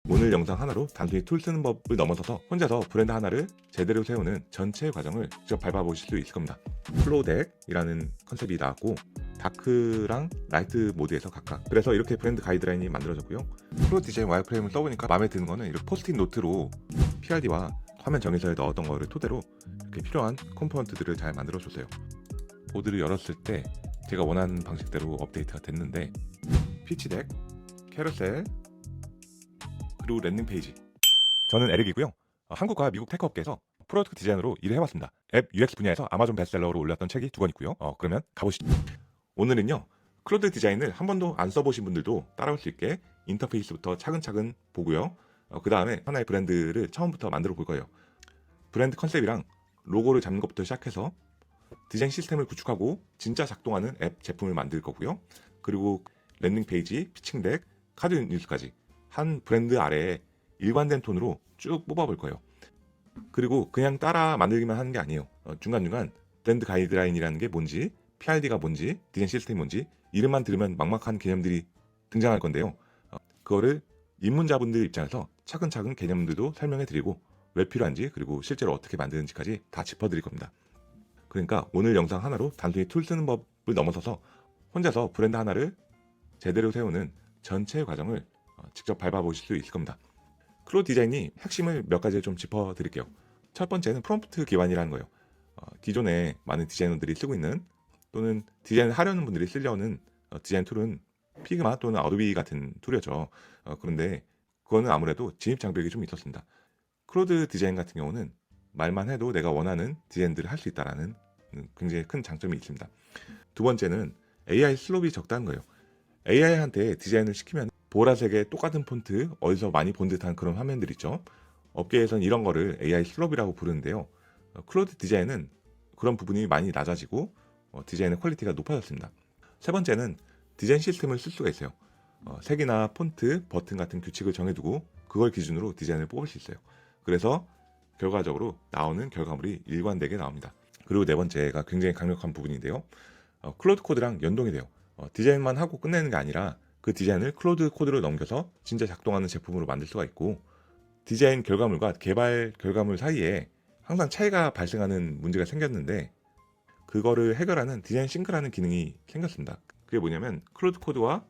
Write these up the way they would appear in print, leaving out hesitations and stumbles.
오늘 영상 하나로 단순히 툴 쓰는 법을 넘어서서 혼자서 브랜드 하나를 제대로 세우는 전체 과정을 직접 밟아보실 수 있을 겁니다. 플로덱이라는 컨셉이 나왔고 다크랑 라이트 모드에서 각각, 그래서 이렇게 브랜드 가이드라인이 만들어졌고요. 프로 디자인 와이어프레임을 써보니까 마음에 드는 거는 이렇게 포스트잇 노트로 PRD와 화면 정의서에 넣었던 거를 토대로 이렇게 필요한 컴포넌트들을 잘 만들어줬어요. 보드를 열었을 때 제가 원하는 방식대로 업데이트가 됐는데, 피치덱, 캐러셀, 그리고 랜딩 페이지. 저는 에릭이고요. 한국과 미국 테크 업계에서 프로덕트 디자이너로 일을 해왔습니다. 앱 UX 분야에서 아마존 베스트셀러로 올렸던 책이 2권 있고요. 그러면 가보시죠. 오늘은요, 클로드 디자인을 한 번도 안 써보신 분들도 따라올 수 있게 인터페이스부터 차근차근 보고요. 그 다음에 하나의 브랜드를 처음부터 만들어 볼 거예요. 브랜드 컨셉이랑 로고를 잡는 것부터 시작해서 디자인 시스템을 구축하고 진짜 작동하는 앱 제품을 만들 거고요. 그리고 랜딩 페이지, 피칭 덱, 카드 뉴스까지 한 브랜드 아래에 일관된 톤으로 쭉 뽑아볼 거예요. 그리고 그냥 따라 만들기만 하는 게 아니에요. 중간중간 브랜드 가이드라인이라는 게 뭔지, PRD가 뭔지, 디자인 시스템이 뭔지 이름만 들으면 막막한 개념들이 등장할 건데요. 그거를 입문자분들 입장에서 차근차근 개념들도 설명해 드리고 왜 필요한지, 그리고 실제로 어떻게 만드는지까지 다 짚어드릴 겁니다. 그러니까 오늘 영상 하나로 단순히 툴 쓰는 법을 넘어서서 혼자서 브랜드 하나를 제대로 세우는 전체 과정을 직접 밟아보실 수 있을 겁니다. 클로드 디자인이 핵심을 몇 가지 좀 짚어드릴게요. 첫 번째는 프롬프트 기반이라는 거예요. 기존에 많은 디자이너들이 쓰고 있는, 또는 디자인을 하려는 분들이 쓰려는 디자인 툴은 피그마 또는 어도비 같은 툴이었죠. 그런데 그거는 아무래도 진입 장벽이 좀 있었습니다. 클로드 디자인 같은 경우는 말만 해도 내가 원하는 디자인들을 할 수 있다는 굉장히 큰 장점이 있습니다. 두 번째는 AI 슬롭이 적다는 거예요. AI한테 디자인을 시키면 보라색의 똑같은 폰트, 어디서 많이 본 듯한 그런 화면들 있죠. 업계에서는 이런 거를 AI 슬롭이라고 부르는데요. 클로드 디자인은 그런 부분이 많이 낮아지고 디자인의 퀄리티가 높아졌습니다. 세 번째는 디자인 시스템을 쓸 수가 있어요. 색이나 폰트, 버튼 같은 규칙을 정해두고 그걸 기준으로 디자인을 뽑을 수 있어요. 그래서 결과적으로 나오는 결과물이 일관되게 나옵니다. 그리고 네 번째가 굉장히 강력한 부분인데요. 클로드 코드랑 연동이 돼요. 디자인만 하고 끝내는 게 아니라 그 디자인을 클로드 코드로 넘겨서 진짜 작동하는 제품으로 만들 수가 있고, 디자인 결과물과 개발 결과물 사이에 항상 차이가 발생하는 문제가 생겼는데 그거를 해결하는 디자인 싱크라는 기능이 생겼습니다. 그게 뭐냐면 클로드 코드와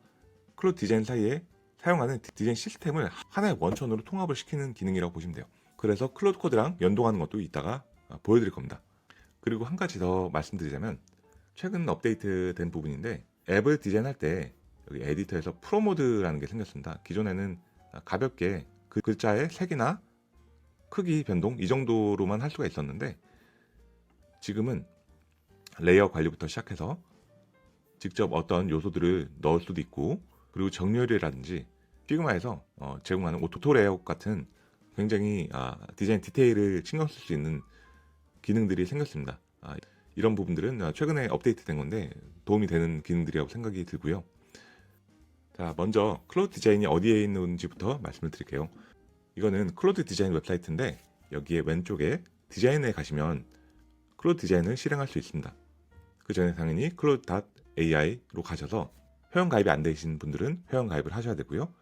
클로드 디자인 사이에 사용하는 디자인 시스템을 하나의 원천으로 통합을 시키는 기능이라고 보시면 돼요. 그래서 클로드 코드랑 연동하는 것도 이따가 보여드릴 겁니다. 그리고 한 가지 더 말씀드리자면, 최근 업데이트된 부분인데 앱을 디자인할 때 여기 에디터에서 프로 모드라는 게 생겼습니다. 기존에는 가볍게 그 글자의 색이나 크기 변동 이 정도로만 할 수가 있었는데, 지금은 레이어 관리부터 시작해서 직접 어떤 요소들을 넣을 수도 있고, 그리고 정렬이라든지 피그마에서 제공하는 오토 레이아웃 같은 굉장히 디자인 디테일을 신경 쓸 수 있는 기능들이 생겼습니다. 이런 부분들은 최근에 업데이트된 건데 도움이 되는 기능들이라고 생각이 들고요. 자, 먼저 클로드 디자인이 어디에 있는지부터 말씀을 드릴게요. 이거는 클로드 디자인 웹사이트인데 여기에 왼쪽에 디자인에 가시면 클로드 디자인을 실행할 수 있습니다. 그 전에 당연히 클로드.ai로 가셔서 회원 가입이 안 되신 분들은 회원 가입을 하셔야 되고요.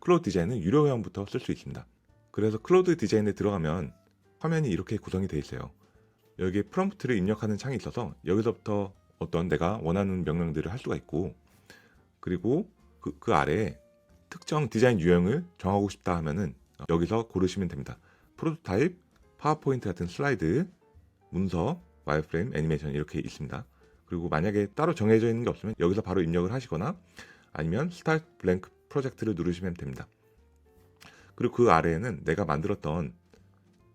클로드 디자인은 유료 회원부터 쓸 수 있습니다. 그래서 클로드 디자인에 들어가면 화면이 이렇게 구성이 되어 있어요. 여기에 프롬프트를 입력하는 창이 있어서 여기서부터 어떤 내가 원하는 명령들을 할 수가 있고, 그리고 그 아래에 특정 디자인 유형을 정하고 싶다 하면은 여기서 고르시면 됩니다. 프로토타입, 파워포인트 같은 슬라이드, 문서, 와이어프레임, 애니메이션 이렇게 있습니다. 그리고 만약에 따로 정해져 있는 게 없으면 여기서 바로 입력을 하시거나 아니면 스타트 블랭크 프로젝트를 누르시면 됩니다. 그리고 그 아래에는 내가 만들었던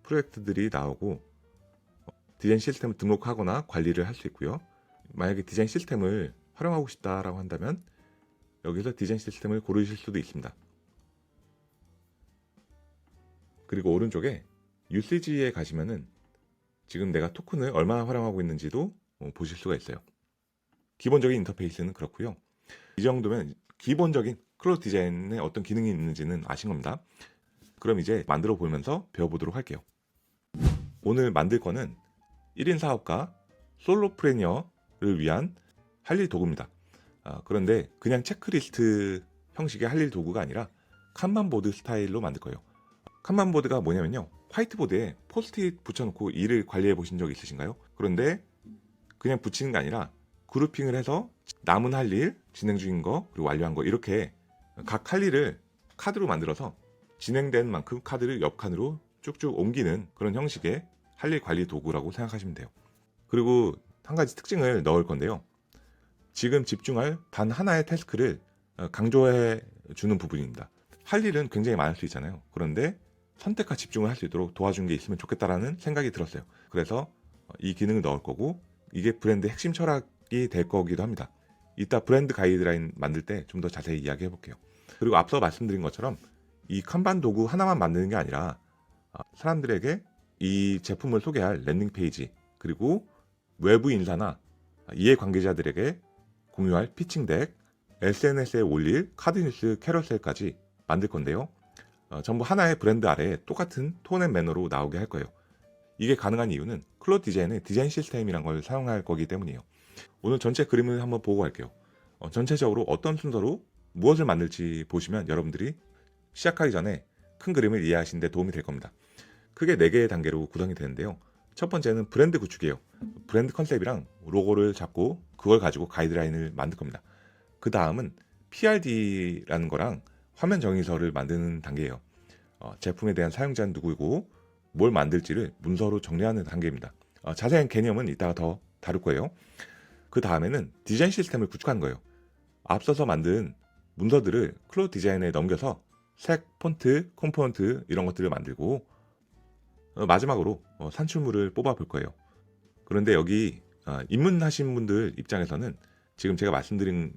프로젝트들이 나오고 디자인 시스템을 등록하거나 관리를 할 수 있고요. 만약에 디자인 시스템을 활용하고 싶다라고 한다면 여기서 디자인 시스템을 고르실 수도 있습니다. 그리고 오른쪽에 유시지에 가시면은 지금 내가 토큰을 얼마나 활용하고 있는지도 보실 수가 있어요. 기본적인 인터페이스는 그렇고요. 이 정도면 기본적인 클로드 디자인에 어떤 기능이 있는지는 아신 겁니다. 그럼 이제 만들어 보면서 배워보도록 할게요. 오늘 만들 거는 1인 사업가, 솔로프레니어를 위한 할 일 도구입니다. 그런데 그냥 체크리스트 형식의 할 일 도구가 아니라 칸반보드 스타일로 만들 거예요. 칸반보드가 뭐냐면요, 화이트보드에 포스트잇 붙여놓고 일을 관리해 보신 적 있으신가요? 그런데 그냥 붙이는 게 아니라 그룹핑을 해서 남은 할 일, 진행 중인 거, 그리고 완료한 거, 이렇게 각 할 일을 카드로 만들어서 진행된 만큼 카드를 옆 칸으로 쭉쭉 옮기는 그런 형식의 할 일 관리 도구라고 생각하시면 돼요. 그리고 한 가지 특징을 넣을 건데요, 지금 집중할 단 하나의 태스크를 강조해 주는 부분입니다. 할 일은 굉장히 많을 수 있잖아요. 그런데 선택과 집중을 할 수 있도록 도와준 게 있으면 좋겠다라는 생각이 들었어요. 그래서 이 기능을 넣을 거고, 이게 브랜드 핵심 철학이 될 거기도 합니다. 이따 브랜드 가이드라인 만들 때 좀 더 자세히 이야기해 볼게요. 그리고 앞서 말씀드린 것처럼 이 칸반 도구 하나만 만드는 게 아니라 사람들에게 이 제품을 소개할 랜딩 페이지, 그리고 외부 인사나 이해관계자들에게 공유할 피칭 덱, SNS에 올릴 카드 뉴스 캐러셀까지 만들 건데요. 전부 하나의 브랜드 아래에 똑같은 톤 앤 매너로 나오게 할 거예요. 이게 가능한 이유는 클로드 디자인의 디자인 시스템이란 걸 사용할 거기 때문이에요. 오늘 전체 그림을 한번 보고 갈게요. 전체적으로 어떤 순서로 무엇을 만들지 보시면 여러분들이 시작하기 전에 큰 그림을 이해하시는 데 도움이 될 겁니다. 크게 4개의 단계로 구성이 되는데요. 첫 번째는 브랜드 구축이에요. 브랜드 컨셉이랑 로고를 잡고 그걸 가지고 가이드라인을 만들 겁니다. 그 다음은 PRD라는 거랑 화면 정의서를 만드는 단계예요. 제품에 대한 사용자는 누구이고 뭘 만들지를 문서로 정리하는 단계입니다. 자세한 개념은 이따가 더 다룰 거예요. 그 다음에는 디자인 시스템을 구축하는 거예요. 앞서서 만든 문서들을 클로드 디자인에 넘겨서 색, 폰트, 컴포넌트 이런 것들을 만들고 마지막으로 산출물을 뽑아 볼 거예요. 그런데 여기 입문하신 분들 입장에서는 지금 제가 말씀드린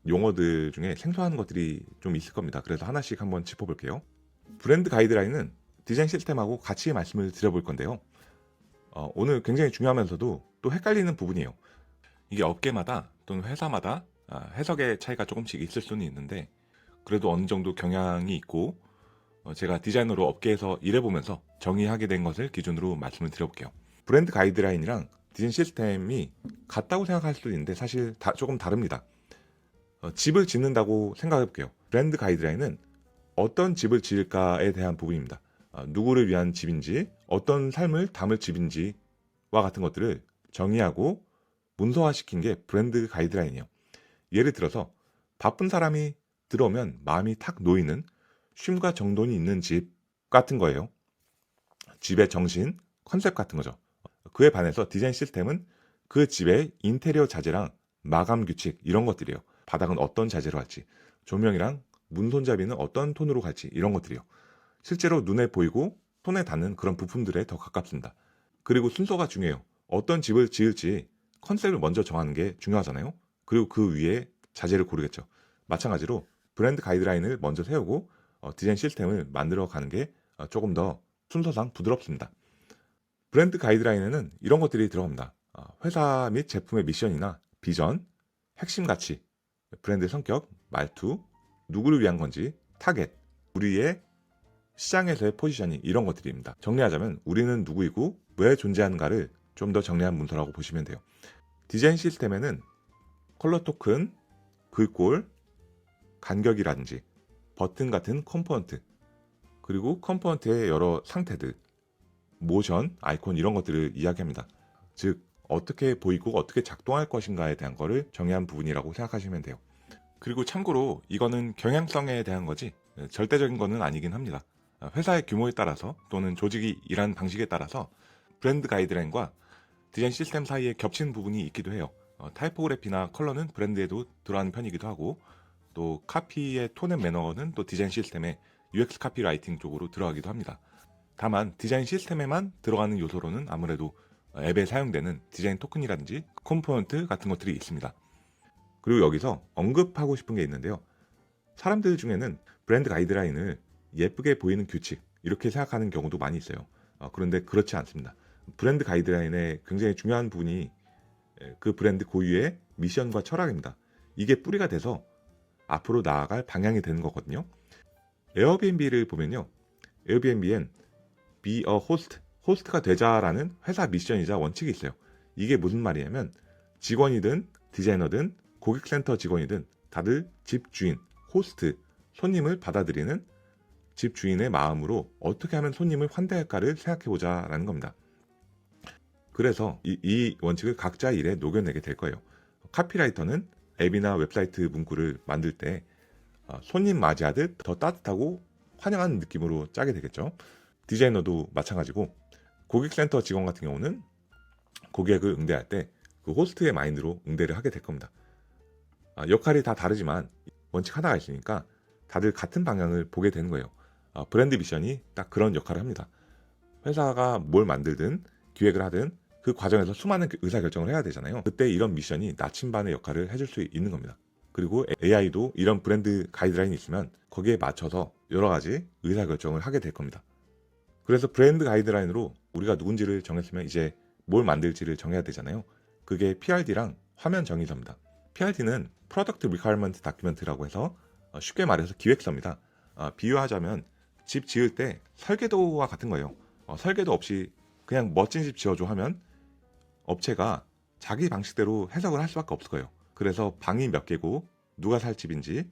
용어들 중에 생소한 것들이 좀 있을 겁니다. 그래서 하나씩 한번 짚어볼게요. 브랜드 가이드라인은 디자인 시스템하고 같이 말씀을 드려볼 건데요. 오늘 굉장히 중요하면서도 또 헷갈리는 부분이에요. 이게 업계마다 또는 회사마다 해석의 차이가 조금씩 있을 수는 있는데, 그래도 어느 정도 경향이 있고 제가 디자이너로 업계에서 일해보면서 정의하게 된 것을 기준으로 말씀을 드려볼게요. 브랜드 가이드라인이랑 디자인 시스템이 같다고 생각할 수도 있는데 사실 조금 다릅니다. 집을 짓는다고 생각해볼게요. 브랜드 가이드라인은 어떤 집을 지을까에 대한 부분입니다. 누구를 위한 집인지, 어떤 삶을 담을 집인지와 같은 것들을 정의하고 문서화시킨 게 브랜드 가이드라인이에요. 예를 들어서 바쁜 사람이 들어오면 마음이 탁 놓이는 쉼과 정돈이 있는 집 같은 거예요. 집의 정신, 컨셉 같은 거죠. 그에 반해서 디자인 시스템은 그 집의 인테리어 자재랑 마감 규칙 이런 것들이에요. 바닥은 어떤 자재로 할지, 조명이랑 문 손잡이는 어떤 톤으로 갈지 이런 것들이요. 실제로 눈에 보이고 손에 닿는 그런 부품들에 더 가깝습니다. 그리고 순서가 중요해요. 어떤 집을 지을지 컨셉을 먼저 정하는 게 중요하잖아요. 그리고 그 위에 자재를 고르겠죠. 마찬가지로 브랜드 가이드라인을 먼저 세우고 디자인 시스템을 만들어 가는 게 조금 더 순서상 부드럽습니다. 브랜드 가이드라인에는 이런 것들이 들어갑니다. 회사 및 제품의 미션이나 비전, 핵심 가치, 브랜드 성격, 말투, 누구를 위한 건지, 타겟, 우리의 시장에서의 포지셔닝 이런 것들입니다. 정리하자면 우리는 누구이고 왜 존재하는가를 좀 더 정리한 문서라고 보시면 돼요. 디자인 시스템에는 컬러 토큰, 글꼴, 간격이라든지 버튼 같은 컴포넌트, 그리고 컴포넌트의 여러 상태들, 모션, 아이콘 이런 것들을 이야기합니다. 즉 어떻게 보이고 어떻게 작동할 것인가에 대한 거를 정의한 부분이라고 생각하시면 돼요. 그리고 참고로 이거는 경향성에 대한 거지 절대적인 거는 아니긴 합니다. 회사의 규모에 따라서 또는 조직이 일하는 방식에 따라서 브랜드 가이드라인과 디자인 시스템 사이에 겹치는 부분이 있기도 해요. 타이포그래피나 컬러는 브랜드에도 들어가는 편이기도 하고, 또 카피의 톤 앤 매너는 또 디자인 시스템의 UX 카피라이팅 쪽으로 들어가기도 합니다. 다만 디자인 시스템에만 들어가는 요소로는 아무래도 앱에 사용되는 디자인 토큰이라든지 컴포넌트 같은 것들이 있습니다. 그리고 여기서 언급하고 싶은 게 있는데요. 사람들 중에는 브랜드 가이드라인을 예쁘게 보이는 규칙 이렇게 생각하는 경우도 많이 있어요. 그런데 그렇지 않습니다. 브랜드 가이드라인의 굉장히 중요한 부분이 그 브랜드 고유의 미션과 철학입니다. 이게 뿌리가 돼서 앞으로 나아갈 방향이 되는 거거든요. 에어비앤비를 보면요. 에어비앤비엔 be a host, 호스트가 되자라는 회사 미션이자 원칙이 있어요. 이게 무슨 말이냐면 직원이든 디자이너든 고객센터 직원이든 다들 집 주인, 호스트, 손님을 받아들이는 집 주인의 마음으로 어떻게 하면 손님을 환대할까를 생각해보자 라는 겁니다. 그래서 이 원칙을 각자 일에 녹여내게 될 거예요. 카피라이터는 앱이나 웹사이트 문구를 만들 때 손님 맞이하듯 더 따뜻하고 환영하는 느낌으로 짜게 되겠죠. 디자이너도 마찬가지고, 고객센터 직원 같은 경우는 고객을 응대할 때 그 호스트의 마인드로 응대를 하게 될 겁니다. 역할이 다 다르지만 원칙 하나가 있으니까 다들 같은 방향을 보게 되는 거예요. 브랜드 미션이 딱 그런 역할을 합니다. 회사가 뭘 만들든 기획을 하든 그 과정에서 수많은 의사결정을 해야 되잖아요. 그때 이런 미션이 나침반의 역할을 해줄 수 있는 겁니다. 그리고 AI도 이런 브랜드 가이드라인이 있으면 거기에 맞춰서 여러 가지 의사결정을 하게 될 겁니다. 그래서 브랜드 가이드라인으로 우리가 누군지를 정했으면 이제 뭘 만들지를 정해야 되잖아요. 그게 PRD랑 화면 정의서입니다. PRD는 Product Requirement Document라고 해서 쉽게 말해서 기획서입니다. 비유하자면 집 지을 때 설계도와 같은 거예요. 설계도 없이 그냥 멋진 집 지어줘 하면 업체가 자기 방식대로 해석을 할 수밖에 없을 거예요. 그래서 방이 몇 개고 누가 살 집인지,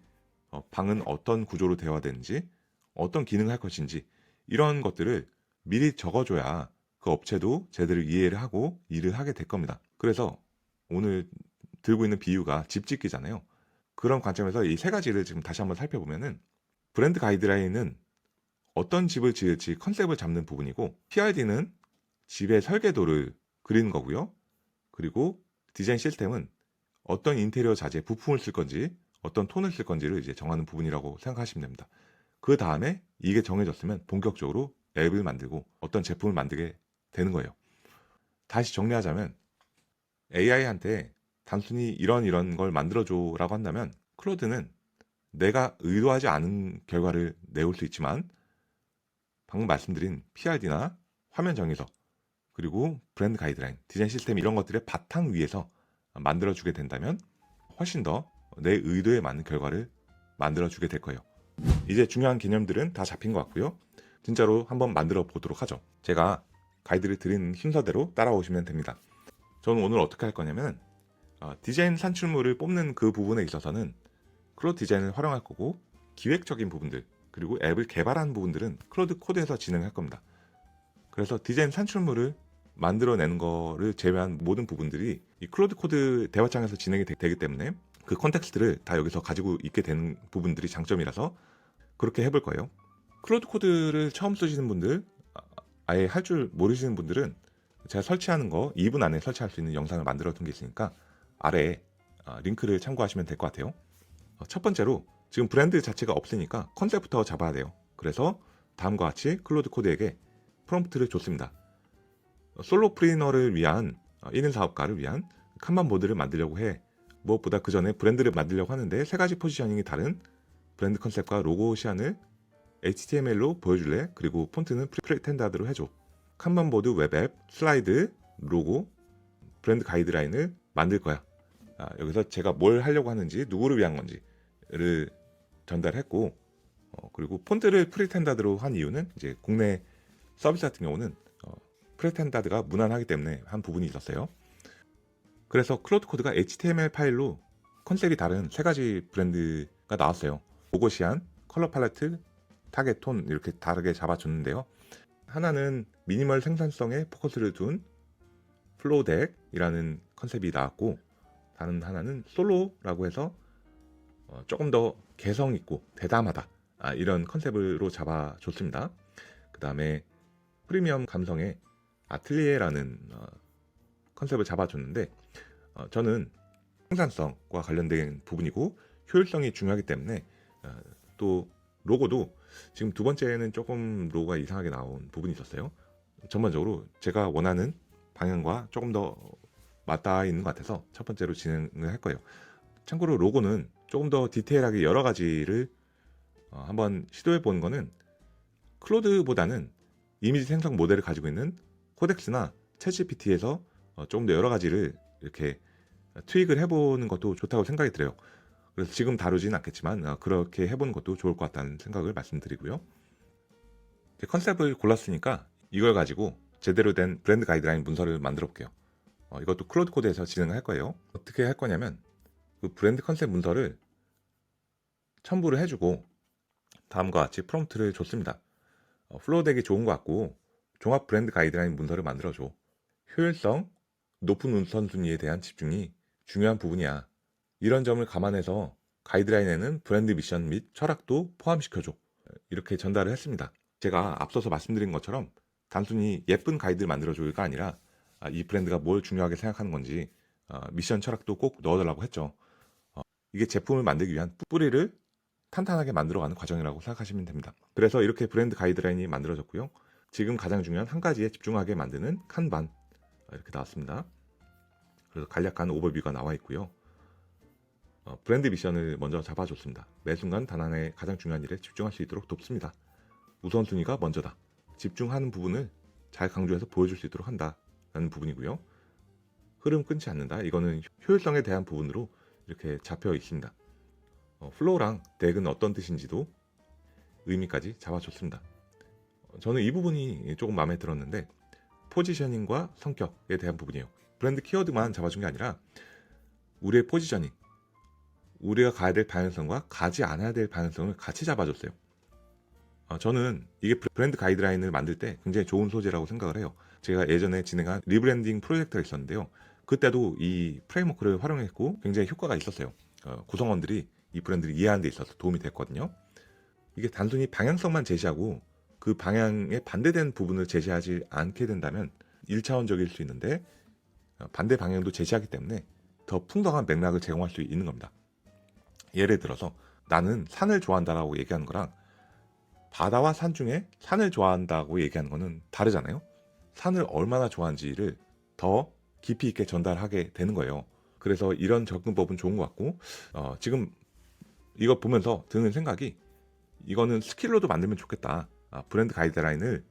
방은 어떤 구조로 되어야 되는지, 어떤 기능을 할 것인지 이런 것들을 미리 적어줘야 그 업체도 제대로 이해를 하고 일을 하게 될 겁니다. 그래서 오늘 들고 있는 비유가 집 짓기잖아요. 그런 관점에서 이 세 가지를 지금 다시 한번 살펴보면은, 브랜드 가이드라인은 어떤 집을 지을지 컨셉을 잡는 부분이고, PRD는 집의 설계도를 그리는 거고요. 그리고 디자인 시스템은 어떤 인테리어 자재 부품을 쓸 건지, 어떤 톤을 쓸 건지를 이제 정하는 부분이라고 생각하시면 됩니다. 그 다음에 이게 정해졌으면 본격적으로 앱을 만들고 어떤 제품을 만들게 되는 거예요. 다시 정리하자면, AI한테 단순히 이런 걸 만들어줘라고 한다면, 클로드는 내가 의도하지 않은 결과를 내올 수 있지만, 방금 말씀드린 PRD나 화면 정의서, 그리고 브랜드 가이드라인, 디자인 시스템 이런 것들의 바탕 위에서 만들어주게 된다면 훨씬 더 내 의도에 맞는 결과를 만들어주게 될 거예요. 이제 중요한 개념들은 다 잡힌 것 같고요. 진짜로 한번 만들어 보도록 하죠. 제가 가이드를 드린 순서대로 따라오시면 됩니다. 저는 오늘 어떻게 할 거냐면, 디자인 산출물을 뽑는 그 부분에 있어서는 클로드 디자인을 활용할 거고, 기획적인 부분들 그리고 앱을 개발하는 부분들은 클로드 코드에서 진행할 겁니다. 그래서 디자인 산출물을 만들어내는 거를 제외한 모든 부분들이 이 클로드 코드 대화창에서 진행이 되기 때문에 그 컨텍스트를 다 여기서 가지고 있게 되는 부분들이 장점이라서 그렇게 해볼 거예요. 클로드 코드를 처음 쓰시는 분들, 아예 할 줄 모르시는 분들은 제가 설치하는 거 2분 안에 설치할 수 있는 영상을 만들어 둔 게 있으니까 아래에 링크를 참고하시면 될 것 같아요. 첫 번째로, 지금 브랜드 자체가 없으니까 컨셉부터 잡아야 돼요. 그래서 다음과 같이 클로드 코드에게 프롬프트를 줬습니다. 솔로 프리너를 위한 1인 사업가를 위한 칸반 보드를 만들려고 해. 무엇보다 그 전에 브랜드를 만들려고 하는데 세 가지 포지셔닝이 다른 브랜드 컨셉과 로고 시안을 HTML로 보여줄래? 그리고 폰트는 프리텐다드로 해줘. 칸반 보드, 웹앱, 슬라이드, 로고, 브랜드 가이드라인을 만들 거야. 여기서 제가 뭘 하려고 하는지, 누구를 위한 건지를 전달했고, 그리고 폰트를 프리텐다드로 한 이유는 이제 국내 서비스 같은 경우는 프리텐다드가 무난하기 때문에 한 부분이 있었어요. 그래서 클로드 코드가 HTML 파일로 컨셉이 다른 세 가지 브랜드가 나왔어요. 로고 시안, 컬러 팔레트, 타겟 톤 이렇게 다르게 잡아줬는데요. 하나는 미니멀 생산성에 포커스를 둔 플로우덱이라는 컨셉이 나왔고, 다른 하나는 솔로라고 해서 조금 더 개성 있고 대담하다, 이런 컨셉으로 잡아줬습니다. 그 다음에 프리미엄 감성의 아틀리에라는 컨셉을 잡아줬는데, 저는 생산성과 관련된 부분이고 효율성이 중요하기 때문에 또 로고도 지금 두 번째는 조금 로고가 이상하게 나온 부분이 있었어요. 전반적으로 제가 원하는 방향과 조금 더 맞닿아 있는 것 같아서 첫 번째로 진행을 할 거예요. 참고로 로고는 조금 더 디테일하게 여러 가지를 한번 시도해 보는 거는, 클로드보다는 이미지 생성 모델을 가지고 있는 코덱스나 챗GPT에서 조금 더 여러 가지를 이렇게 트윅을 해보는 것도 좋다고 생각이 들어요. 그래서 지금 다루지는 않겠지만 그렇게 해보는 것도 좋을 것 같다는 생각을 말씀드리고요. 컨셉을 골랐으니까 이걸 가지고 제대로 된 브랜드 가이드라인 문서를 만들어 볼게요. 이것도 클로드 코드에서 진행을 할 거예요. 어떻게 할 거냐면, 그 브랜드 컨셉 문서를 첨부를 해주고 다음과 같이 프롬프트를 줬습니다. 플로우덱이 좋은 것 같고 종합 브랜드 가이드라인 문서를 만들어줘. 효율성, 높은 우선순위에 대한 집중이 중요한 부분이야. 이런 점을 감안해서 가이드라인에는 브랜드 미션 및 철학도 포함시켜줘. 이렇게 전달을 했습니다. 제가 앞서서 말씀드린 것처럼 단순히 예쁜 가이드를 만들어줘가 아니라 이 브랜드가 뭘 중요하게 생각하는 건지 미션 철학도 꼭 넣어달라고 했죠. 이게 제품을 만들기 위한 뿌리를 탄탄하게 만들어가는 과정이라고 생각하시면 됩니다. 그래서 이렇게 브랜드 가이드라인이 만들어졌고요. 지금 가장 중요한 한 가지에 집중하게 만드는 칸반 이렇게 나왔습니다. 그래서 간략한 오버뷰가 나와 있고요. 브랜드 미션을 먼저 잡아줬습니다. 매 순간 단 하나의 가장 중요한 일에 집중할 수 있도록 돕습니다. 우선순위가 먼저다. 집중하는 부분을 잘 강조해서 보여줄 수 있도록 한다라는 부분이고요. 흐름 끊지 않는다. 이거는 효율성에 대한 부분으로 이렇게 잡혀 있습니다. 플로우랑 덱은 어떤 뜻인지도 의미까지 잡아줬습니다. 저는 이 부분이 조금 마음에 들었는데 포지셔닝과 성격에 대한 부분이에요. 브랜드 키워드만 잡아준 게 아니라 우리의 포지셔닝, 우리가 가야 될 방향성과 가지 않아야 될 방향성을 같이 잡아줬어요. 저는 이게 브랜드 가이드라인을 만들 때 굉장히 좋은 소재라고 생각을 해요. 제가 예전에 진행한 리브랜딩 프로젝트가 있었는데요. 그때도 이 프레임워크를 활용했고 굉장히 효과가 있었어요. 구성원들이 이 브랜드를 이해하는 데 있어서 도움이 됐거든요. 이게 단순히 방향성만 제시하고 그 방향에 반대되는 부분을 제시하지 않게 된다면 1차원적일 수 있는데 반대 방향도 제시하기 때문에 더 풍성한 맥락을 제공할 수 있는 겁니다. 예를 들어서 나는 산을 좋아한다라고 얘기하는 거랑 바다와 산 중에 산을 좋아한다고 얘기하는 거는 다르잖아요. 산을 얼마나 좋아하는지를 더 깊이 있게 전달하게 되는 거예요. 그래서 이런 접근법은 좋은 것 같고 지금 이거 보면서 드는 생각이 이거는 스킬로도 만들면 좋겠다. 브랜드 가이드라인을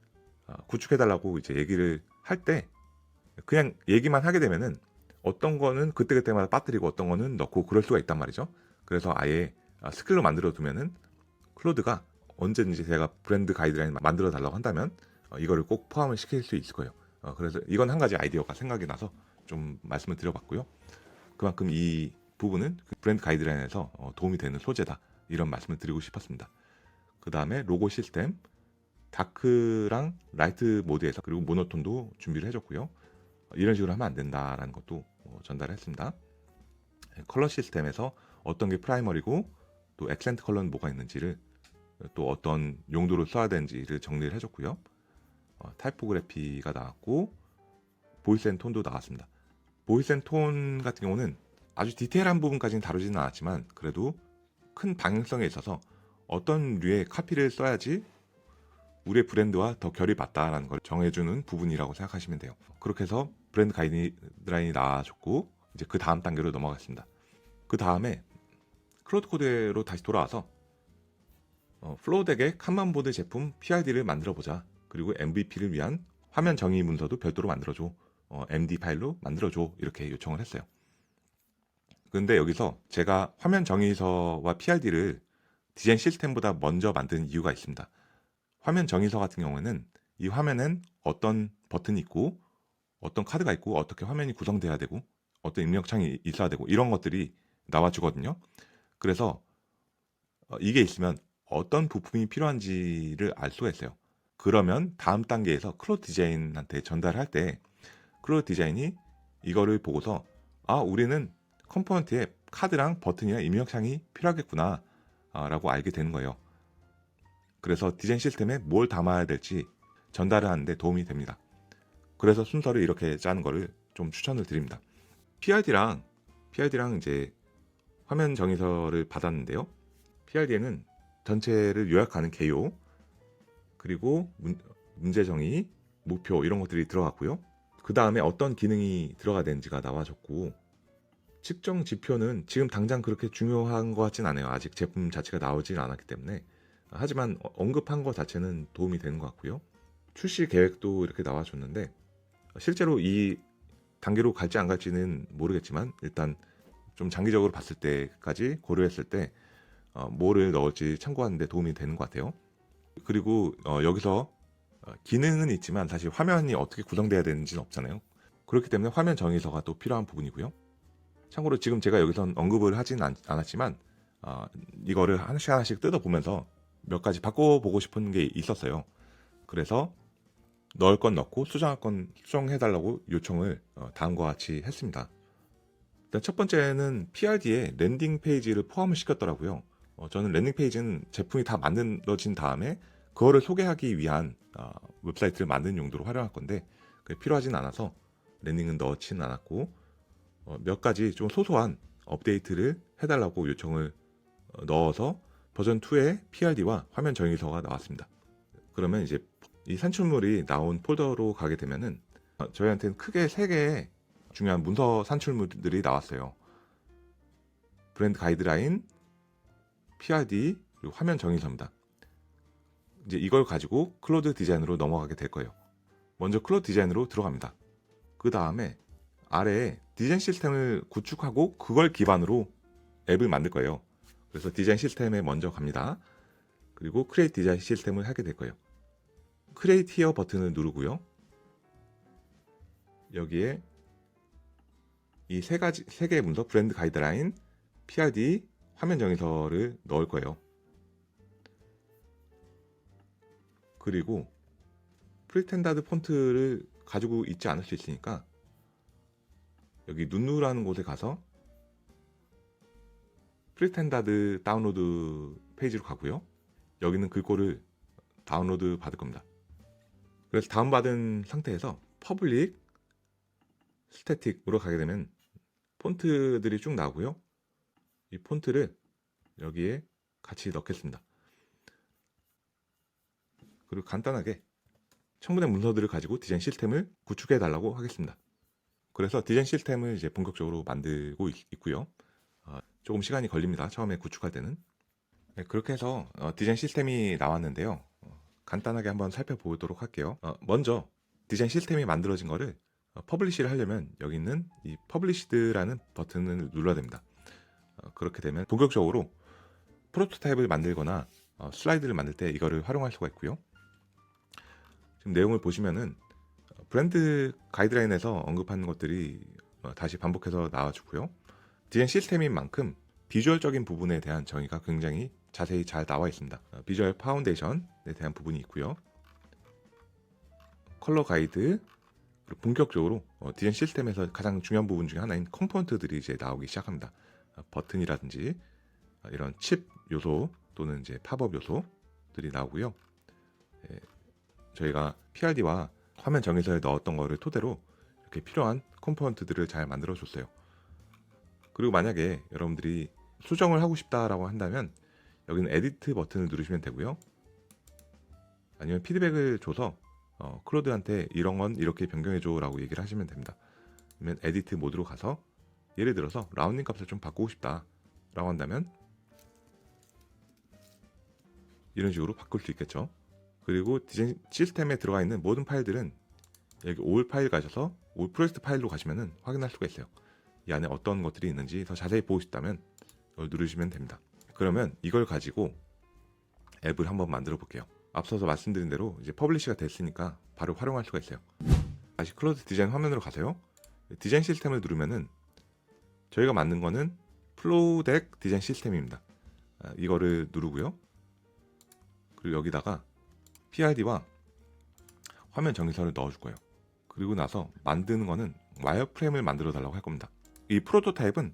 구축해달라고 이제 얘기를 할 때 그냥 얘기만 하게 되면은 어떤 거는 그때그때마다 빠뜨리고 어떤 거는 넣고 그럴 수가 있단 말이죠. 그래서 아예 스킬로 만들어 두면은 클로드가 언제든지 제가 브랜드 가이드라인 만들어 달라고 한다면 이거를 꼭 포함을 시킬 수 있을 거예요. 그래서 이건 한 가지 아이디어가 생각이 나서 좀 말씀을 드려봤고요. 그만큼 이 부분은 그 브랜드 가이드라인에서 도움이 되는 소재다. 이런 말씀을 드리고 싶었습니다. 그 다음에 로고 시스템, 다크랑 라이트 모드에서 그리고 모노톤도 준비를 해줬고요. 이런 식으로 하면 안 된다라는 것도 전달했습니다. 컬러 시스템에서 어떤 게 프라이머리고 또 액센트 컬러는 뭐가 있는지를 또 어떤 용도로 써야 되는지를 정리를 해줬고요. 타이포그래피가 나왔고 보이스 앤 톤도 나왔습니다. 보이스 앤 톤 같은 경우는 아주 디테일한 부분까지는 다루지는 않았지만 그래도 큰 방향성에 있어서 어떤 류의 카피를 써야지 우리의 브랜드와 더 결이 맞다라는 걸 정해주는 부분이라고 생각하시면 돼요. 그렇게 해서 브랜드 가이드라인이 나와줬고 이제 그 다음 단계로 넘어갔습니다. 그 다음에 클로드 코드로 다시 돌아와서 플로우덱의 칸만보드 제품 PRD를 만들어보자. 그리고 MVP를 위한 화면 정의 문서도 별도로 만들어줘. MD 파일로 만들어줘. 이렇게 요청을 했어요. 그런데 여기서 제가 화면 정의서와 PRD를 디자인 시스템보다 먼저 만든 이유가 있습니다. 화면 정의서 같은 경우에는 이 화면엔 어떤 버튼이 있고 어떤 카드가 있고 어떻게 화면이 구성돼야 되고 어떤 입력창이 있어야 되고 이런 것들이 나와주거든요. 그래서 이게 있으면 어떤 부품이 필요한지를 알 수가 있어요. 그러면 다음 단계에서 클로드 디자인한테 전달할 때 클로드 디자인이 이거를 보고서 우리는 컴포넌트에 카드랑 버튼이나 입력창이 필요하겠구나 라고 알게 되는 거예요. 그래서 디자인 시스템에 뭘 담아야 될지 전달을 하는데 도움이 됩니다. 그래서 순서를 이렇게 짜는 거를 좀 추천을 드립니다. PRD랑 이제 화면 정의서를 받았는데요. PRD에는 전체를 요약하는 개요, 그리고 문제 정의, 목표 이런 것들이 들어갔고요. 그 다음에 어떤 기능이 들어가야 되는지가 나와줬고 측정 지표는 지금 당장 그렇게 중요한 것 같진 않아요. 아직 제품 자체가 나오진 않았기 때문에. 하지만 언급한 것 자체는 도움이 되는 것 같고요. 출시 계획도 이렇게 나와줬는데 실제로 이 단계로 갈지 안 갈지는 모르겠지만 일단 좀 장기적으로 봤을 때까지 고려했을 때 뭐를 넣을지 참고하는 데 도움이 되는 것 같아요. 그리고 여기서 기능은 있지만 사실 화면이 어떻게 구성돼야 되는지는 없잖아요. 그렇기 때문에 화면 정의서가 또 필요한 부분이고요. 참고로 지금 제가 여기선 언급을 하진 않았지만 이거를 하나씩 뜯어보면서 몇 가지 바꿔보고 싶은 게 있었어요. 그래서 넣을 건 넣고 수정할 건 수정해달라고 요청을 다음과 같이 했습니다. 일단 첫 번째는 PRD에 랜딩 페이지를 포함을 시켰더라고요. 저는 랜딩 페이지는 제품이 다 만들어진 다음에 그거를 소개하기 위한 웹사이트를 만드는 용도로 활용할 건데 그게 필요하진 않아서 랜딩은 넣지는 않았고 몇 가지 좀 소소한 업데이트를 해달라고 요청을 넣어서 버전 2의 PRD와 화면 정의서가 나왔습니다. 그러면 이제 이 산출물이 나온 폴더로 가게 되면은 저희한테는 크게 3개의 중요한 문서 산출물들이 나왔어요. 브랜드 가이드라인, PRD, 그리고 화면 정의서입니다. 이제 이걸 가지고 클로드 디자인으로 넘어가게 될 거예요. 먼저 클로드 디자인으로 들어갑니다. 그 다음에 아래에 디자인 시스템을 구축하고 그걸 기반으로 앱을 만들 거예요. 그래서 디자인 시스템에 먼저 갑니다. 그리고 크리에이트 디자인 시스템을 하게 될 거예요. 크리에이트 히어 버튼을 누르고요. 여기에 이 세 개의 문서, 브랜드 가이드라인, PRD, 화면 정의서를 넣을 거예요. 그리고 프리스탠다드 폰트를 가지고 있지 않을 수 있으니까 여기 눈누라는 곳에 가서 프리스탠다드 다운로드 페이지로 가고요. 여기는 글꼴을 다운로드 받을 겁니다. 그래서 다운받은 상태에서 퍼블릭 스태틱으로 가게 되면 폰트들이 쭉 나오고요. 이 폰트를 여기에 같이 넣겠습니다. 그리고 간단하게 첨부된 문서들을 가지고 디자인 시스템을 구축해 달라고 하겠습니다. 그래서 디자인 시스템을 이제 본격적으로 만들고 있고요. 조금 시간이 걸립니다. 처음에 구축할 때는. 네, 그렇게 해서 디자인 시스템이 나왔는데요. 간단하게 한번 살펴보도록 할게요. 먼저 디자인 시스템이 만들어진 거를 퍼블리시를 하려면 여기 있는 이 퍼블리시드라는 버튼을 눌러야 됩니다. 그렇게 되면 본격적으로 프로토타입을 만들거나 슬라이드를 만들 때 이거를 활용할 수가 있고요. 지금 내용을 보시면은 브랜드 가이드라인에서 언급하는 것들이 다시 반복해서 나와주고요. 디자인 시스템인 만큼 비주얼적인 부분에 대한 정의가 굉장히 자세히 잘 나와 있습니다. 비주얼 파운데이션에 대한 부분이 있고요. 컬러 가이드, 그리고 본격적으로 디자인 시스템에서 가장 중요한 부분 중에 하나인 컴포넌트들이 이제 나오기 시작합니다. 버튼이라든지 이런 칩 요소 또는 이제 팝업 요소들이 나오고요. 저희가 PRD와 화면 정의서에 넣었던 거를 토대로 이렇게 필요한 컴포넌트들을 잘 만들어 줬어요. 그리고 만약에 여러분들이 수정을 하고 싶다라고 한다면 여기는 에디트 버튼을 누르시면 되고요. 아니면 피드백을 줘서 클로드한테 이런 건 이렇게 변경해줘 라고 얘기를 하시면 됩니다. 그러면 에디트 모드로 가서 예를 들어서 라운딩 값을 좀 바꾸고 싶다 라고 한다면 이런 식으로 바꿀 수 있겠죠. 그리고 디자인 시스템에 들어가 있는 모든 파일들은 여기 올 파일 가셔서 올 프로젝트 파일로 가시면 확인할 수가 있어요. 이 안에 어떤 것들이 있는지 더 자세히 보고 싶다면 이걸 누르시면 됩니다. 그러면 이걸 가지고 앱을 한번 만들어 볼게요. 앞서서 말씀드린 대로 이제 퍼블리시가 됐으니까 바로 활용할 수가 있어요. 다시 클로드 디자인 화면으로 가세요. 디자인 시스템을 누르면은 저희가 만든 거는 플로우덱 디자인 시스템입니다. 이거를 누르고요. 그리고 여기다가 PRD와 화면 정의서를 넣어줄 거예요. 그리고 나서 만드는 거는 와이어프레임을 만들어 달라고 할 겁니다. 이 프로토타입은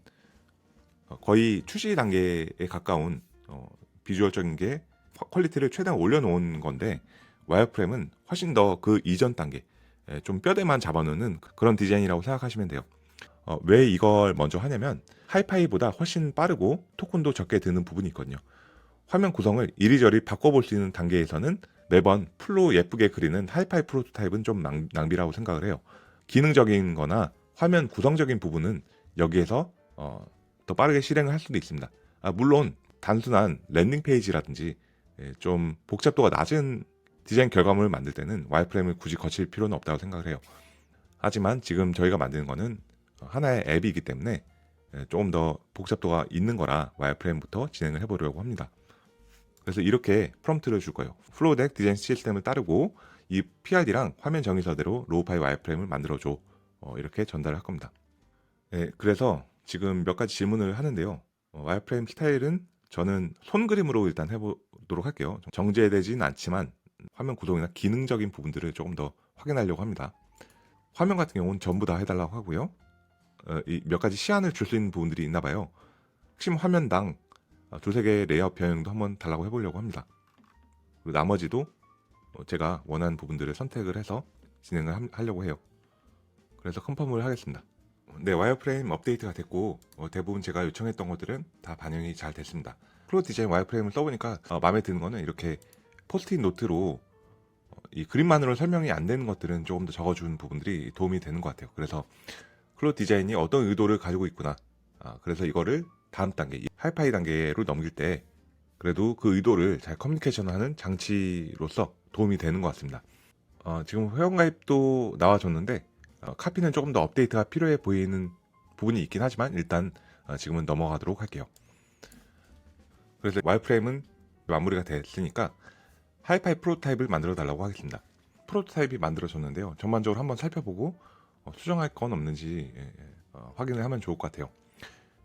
거의 출시 단계에 가까운 비주얼적인 게 퀄리티를 최대한 올려놓은 건데 와이어프레임은 훨씬 더 그 이전 단계 좀 뼈대만 잡아놓는 그런 디자인이라고 생각하시면 돼요. 왜 이걸 먼저 하냐면 하이파이보다 훨씬 빠르고 토큰도 적게 드는 부분이 있거든요. 화면 구성을 이리저리 바꿔볼 수 있는 단계에서는 매번 풀로 예쁘게 그리는 하이파이 프로토타입은 좀 낭비라고 생각을 해요. 기능적인 거나 화면 구성적인 부분은 여기에서 더 빠르게 실행을 할 수도 있습니다. 물론 단순한 랜딩 페이지라든지 좀 복잡도가 낮은 디자인 결과물을 만들 때는 와이어프레임을 굳이 거칠 필요는 없다고 생각을 해요. 하지만 지금 저희가 만드는 거는 하나의 앱이기 때문에 조금 더 복잡도가 있는 거라 와이어프레임부터 진행을 해보려고 합니다. 그래서 이렇게 프롬프트를 줄 거예요. 플로우덱 디자인 시스템을 따르고 이 PRD랑 화면 정의서대로 로우파이 와이어프레임을 만들어줘. 이렇게 전달을 할 겁니다. 그래서 지금 몇 가지 질문을 하는데요. 와이어프레임 스타일은 저는 손 그림으로 일단 해보도록 넣도록 할게요. 정제되진 않지만 화면 구성이나 기능적인 부분들을 조금 더 확인하려고 합니다. 화면 같은 경우는 전부 다 해달라고 하고요. 몇 가지 시안을 줄 수 있는 부분들이 있나 봐요. 핵심 화면당 두세 개의 레이아웃 변형도 한번 달라고 해보려고 합니다. 그리고 나머지도 제가 원하는 부분들을 선택을 해서 진행을 하려고 해요. 그래서 컨펌을 하겠습니다. 네, 와이어프레임 업데이트가 됐고 대부분 제가 요청했던 것들은 다 반영이 잘 됐습니다. 플로우 디자인 와이어프레임을 써보니까 마음에 드는 거는 이렇게 포스트잇 노트로 이 그림만으로 설명이 안 되는 것들은 조금 더 적어주는 부분들이 도움이 되는 것 같아요. 그래서 플로우 디자인이 어떤 의도를 가지고 있구나. 그래서 이거를 다음 단계, 하이파이 단계로 넘길 때 그래도 그 의도를 잘 커뮤니케이션하는 장치로서 도움이 되는 것 같습니다. 지금 회원가입도 나와줬는데 카피는 조금 더 업데이트가 필요해 보이는 부분이 있긴 하지만 일단 지금은 넘어가도록 할게요. 그래서 와이어프레임은 마무리가 됐으니까 하이파이 프로토타입을 만들어 달라고 하겠습니다. 프로토타입이 만들어졌는데요. 전반적으로 한번 살펴보고 수정할 건 없는지 확인을 하면 좋을 것 같아요.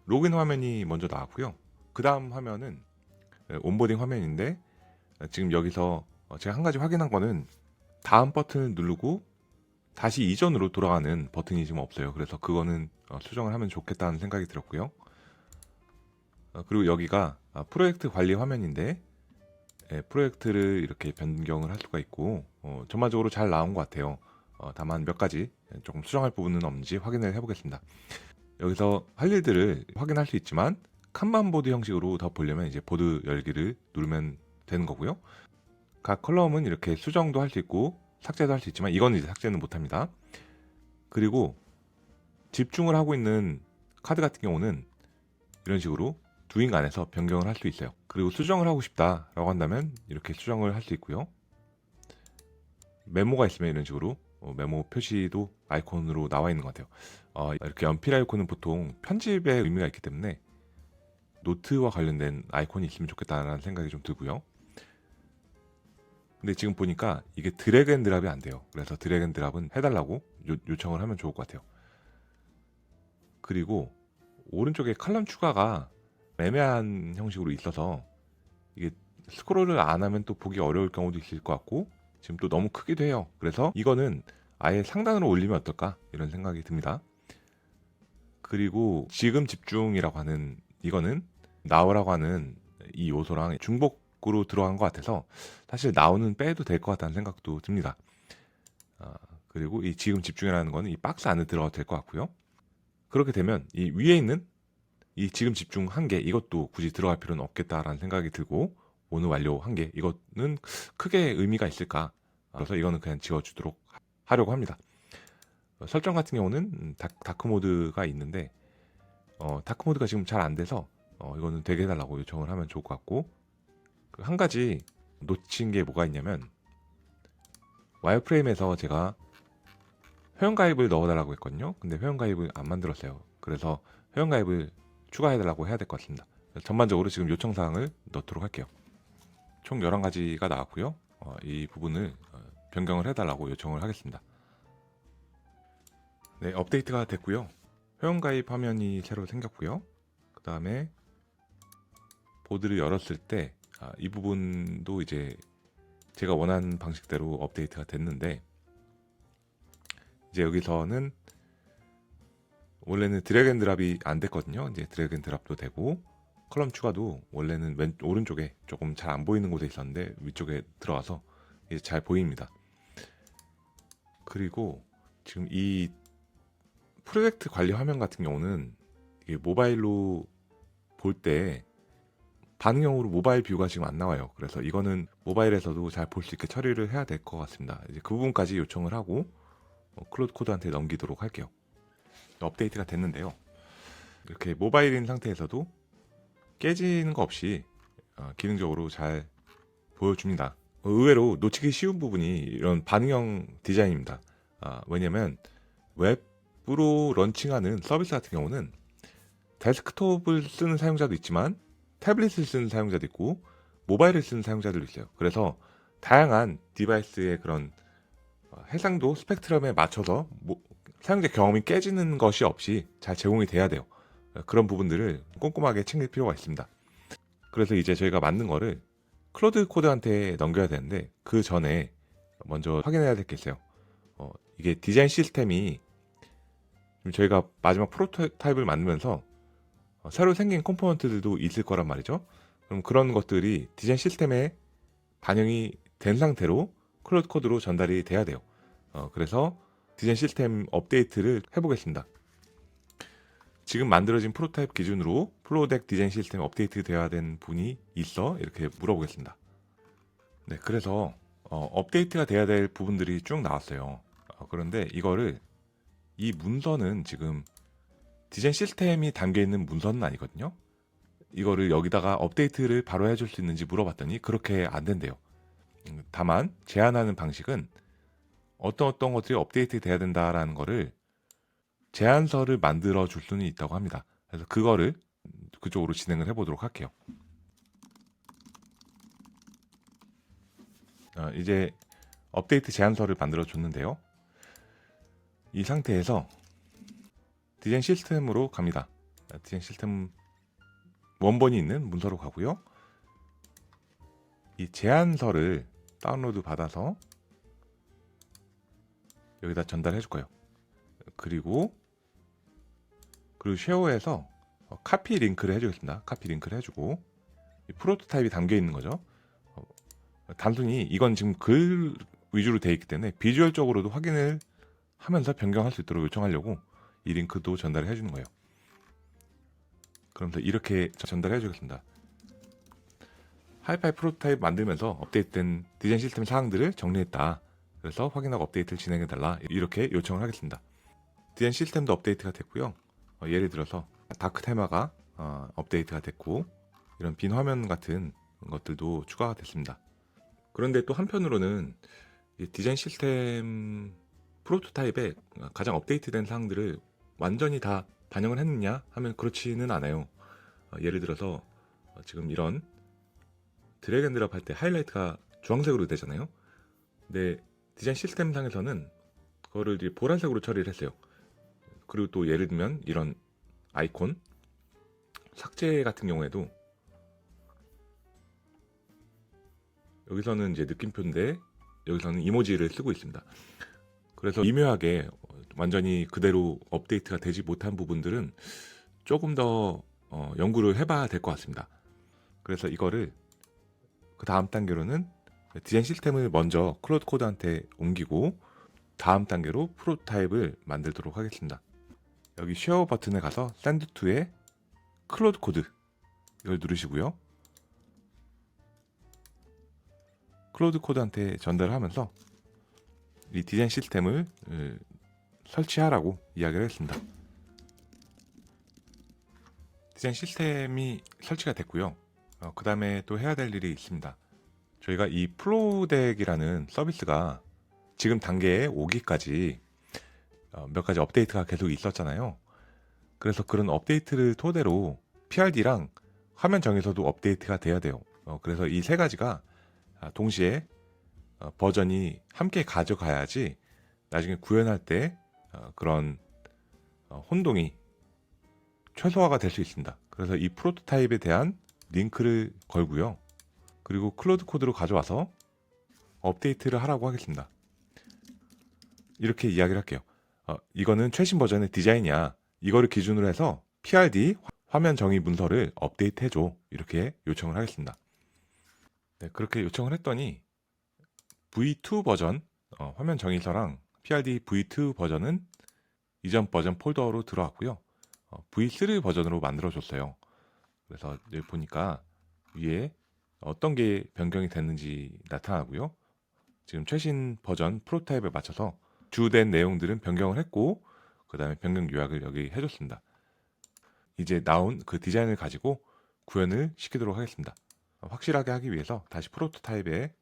로그인 화면이 먼저 나왔고요. 그 다음 화면은 온보딩 화면인데 지금 여기서 제가 한 가지 확인한 거는 다음 버튼을 누르고 다시 이전으로 돌아가는 버튼이 지금 없어요. 그래서 그거는 수정을 하면 좋겠다는 생각이 들었고요. 그리고 여기가 프로젝트 관리 화면인데 프로젝트를 이렇게 변경을 할 수가 있고 전반적으로 잘 나온 것 같아요. 다만 몇 가지 조금 수정할 부분은 없는지 확인을 해보겠습니다. 여기서 할 일들을 확인할 수 있지만 칸반 보드 형식으로 더 보려면 이제 보드 열기를 누르면 되는 거고요. 각 컬럼은 이렇게 수정도 할 수 있고 삭제도 할 수 있지만 이거는 이제 삭제는 못합니다. 그리고 집중을 하고 있는 카드 같은 경우는 이런 식으로 두잉 안에서 변경을 할 수 있어요. 그리고 수정을 하고 싶다라고 한다면 이렇게 수정을 할 수 있고요. 메모가 있으면 이런 식으로 메모 표시도 아이콘으로 나와 있는 것 같아요. 이렇게 연필 아이콘은 보통 편집에 의미가 있기 때문에 노트와 관련된 아이콘이 있으면 좋겠다는 생각이 좀 들고요. 근데 지금 보니까 이게 드래그 앤 드랍이 안 돼요. 그래서 드래그 앤 드랍은 해달라고 요청을 하면 좋을 것 같아요. 그리고 오른쪽에 칼럼 추가가 애매한 형식으로 있어서 이게 스크롤을 안 하면 또 보기 어려울 경우도 있을 것 같고 지금 또 너무 크기도 해요. 그래서 이거는 아예 상단으로 올리면 어떨까 이런 생각이 듭니다. 그리고 지금 집중이라고 하는 이거는 나오라고 하는 이 요소랑 중복으로 들어간 것 같아서 사실 나오는 빼도 될 것 같다는 생각도 듭니다. 그리고 이 지금 집중이라는 거는 이 박스 안에 들어가도 될 것 같고요. 그렇게 되면 이 위에 있는 이 지금 집중 한 개 이것도 굳이 들어갈 필요는 없겠다라는 생각이 들고 오늘 완료 한 개 이거는 크게 의미가 있을까? 그래서 이거는 그냥 지워주도록 하려고 합니다. 설정 같은 경우는 다크 모드가 있는데 다크 모드가 지금 잘 안 돼서 이거는 되게 해달라고 요청을 하면 좋을 것 같고 한 가지 놓친 게 뭐가 있냐면 와이어프레임에서 제가 회원가입을 넣어달라고 했거든요. 근데 회원가입을 안 만들었어요. 그래서 회원가입을 추가해달라고 해야 될 것 같습니다. 전반적으로 지금 요청사항을 넣도록 할게요. 총 11가지가 나왔고요. 이 부분을 변경을 해달라고 요청을 하겠습니다. 네, 업데이트가 됐고요. 회원가입 화면이 새로 생겼고요. 그 다음에 보드를 열었을 때 이 부분도 이제 제가 원하는 방식대로 업데이트가 됐는데 이제 여기서는 원래는 드래그 앤 드랍이 안 됐거든요. 이제 드래그 앤 드랍도 되고 컬럼 추가도 원래는 오른쪽에 조금 잘 안 보이는 곳에 있었는데 위쪽에 들어와서 이제 잘 보입니다. 그리고 지금 이 프로젝트 관리 화면 같은 경우는 이게 모바일로 볼 때 반응형으로 모바일 뷰가 지금 안 나와요. 그래서 이거는 모바일에서도 잘 볼 수 있게 처리를 해야 될 것 같습니다. 이제 그 부분까지 요청을 하고 클로드 코드한테 넘기도록 할게요. 업데이트가 됐는데요. 이렇게 모바일인 상태에서도 깨지는 거 없이 기능적으로 잘 보여줍니다. 의외로 놓치기 쉬운 부분이 이런 반응형 디자인입니다. 왜냐면 웹으로 런칭하는 서비스 같은 경우는 데스크톱을 쓰는 사용자도 있지만 태블릿을 쓰는 사용자도 있고 모바일을 쓰는 사용자들도 있어요. 그래서 다양한 디바이스의 그런 해상도 스펙트럼에 맞춰서 사용자 경험이 깨지는 것이 없이 잘 제공이 돼야 돼요. 그런 부분들을 꼼꼼하게 챙길 필요가 있습니다. 그래서 이제 저희가 만든 거를 클로드 코드한테 넘겨야 되는데 그 전에 먼저 확인해야 될 게 있어요. 이게 디자인 시스템이 지금 저희가 마지막 프로토타입을 만들면서 새로 생긴 컴포넌트들도 있을 거란 말이죠. 그럼 그런 것들이 디자인 시스템에 반영이 된 상태로 클로드 코드로 전달이 돼야 돼요. 그래서 디자인 시스템 업데이트를 해보겠습니다. 지금 만들어진 프로토타입 기준으로 플로우덱 디자인 시스템 업데이트 되어야 된 부분이 있어? 이렇게 물어보겠습니다. 네, 그래서 업데이트가 돼야 될 부분들이 쭉 나왔어요. 그런데 이 문서는 지금 디자인 시스템이 담겨 있는 문서는 아니거든요. 이거를 여기다가 업데이트를 바로 해줄 수 있는지 물어봤더니 그렇게 안 된대요. 다만 제안하는 방식은 어떤 것들이 업데이트 돼야 된다라는 거를 제안서를 만들어 줄 수는 있다고 합니다. 그래서 그거를 그쪽으로 진행을 해보도록 할게요. 이제 업데이트 제안서를 만들어 줬는데요. 이 상태에서 디자인 시스템으로 갑니다. 디자인 시스템 원본이 있는 문서로 가고요. 이 제안서를 다운로드 받아서 여기다 전달해 줄 거예요. 그리고 쉐어에서 카피 링크를 해주겠습니다. 카피 링크를 해주고 프로토타입이 담겨 있는 거죠. 단순히 이건 지금 글 위주로 되어 있기 때문에 비주얼적으로도 확인을 하면서 변경할 수 있도록 요청하려고 이 링크도 전달을 해주는 거예요. 그러면서 이렇게 전달해 주겠습니다. 하이파이 프로토타입 만들면서 업데이트된 디자인 시스템 사항들을 정리했다. 그래서 확인하고 업데이트를 진행해달라. 이렇게 요청을 하겠습니다. 디자인 시스템도 업데이트가 됐고요. 예를 들어서 다크 테마가 업데이트가 됐고 이런 빈 화면 같은 것들도 추가가 됐습니다. 그런데 또 한편으로는 이 디자인 시스템 프로토타입에 가장 업데이트된 사항들을 완전히 다 반영을 했느냐 하면 그렇지는 않아요. 예를 들어서 지금 이런 드래그 앤 드롭 할 때 하이라이트가 주황색으로 되잖아요. 근데 디자인 시스템 상에서는 그거를 이제 보라색으로 처리를 했어요. 그리고 또 예를 들면 이런 아이콘 삭제 같은 경우에도 여기서는 이제 느낌표인데 여기서는 이모지를 쓰고 있습니다. 그래서 미묘하게 완전히 그대로 업데이트가 되지 못한 부분들은 조금 더 연구를 해봐야 될 것 같습니다. 그래서 이거를 그 다음 단계로는 디자인 시스템을 먼저 클로드 코드한테 옮기고 다음 단계로 프로토타입을 만들도록 하겠습니다. 여기 쉐어 버튼에 가서 샌드 투의 클로드 코드 이걸 누르시고요. 클로드 코드한테 전달하면서 이 디자인 시스템을 설치하라고 이야기를 했습니다. 디자인 시스템이 설치가 됐고요. 그 다음에 또 해야 될 일이 있습니다. 저희가 이 플로우덱이라는 서비스가 지금 단계에 오기까지 몇 가지 업데이트가 계속 있었잖아요. 그래서 그런 업데이트를 토대로 PRD랑 화면 정의서도 업데이트가 돼야 돼요. 그래서 이 세 가지가 동시에 버전이 함께 가져가야지 나중에 구현할 때 그런 혼동이 최소화가 될 수 있습니다. 그래서 이 프로토타입에 대한 링크를 걸고요. 그리고 클로드 코드로 가져와서 업데이트를 하라고 하겠습니다. 이렇게 이야기를 할게요. 이거는 최신 버전의 디자인이야. 이거를 기준으로 해서 PRD 화면 정의 문서를 업데이트 해줘. 이렇게 요청을 하겠습니다. 네, 그렇게 요청을 했더니 V2 버전 화면 정의서랑 PRD V2 버전은 이전 버전 폴더로 들어왔고요. V3 버전으로 만들어줬어요. 그래서 여기 보니까 위에 어떤 게 변경이 됐는지 나타나고요. 지금 최신 버전 프로타입에 맞춰서 주된 내용들은 변경을 했고 그 다음에 변경 요약을 여기 해줬습니다. 이제 나온 그 디자인을 가지고 구현을 시키도록 하겠습니다. 확실하게 하기 위해서 다시 프로토타입에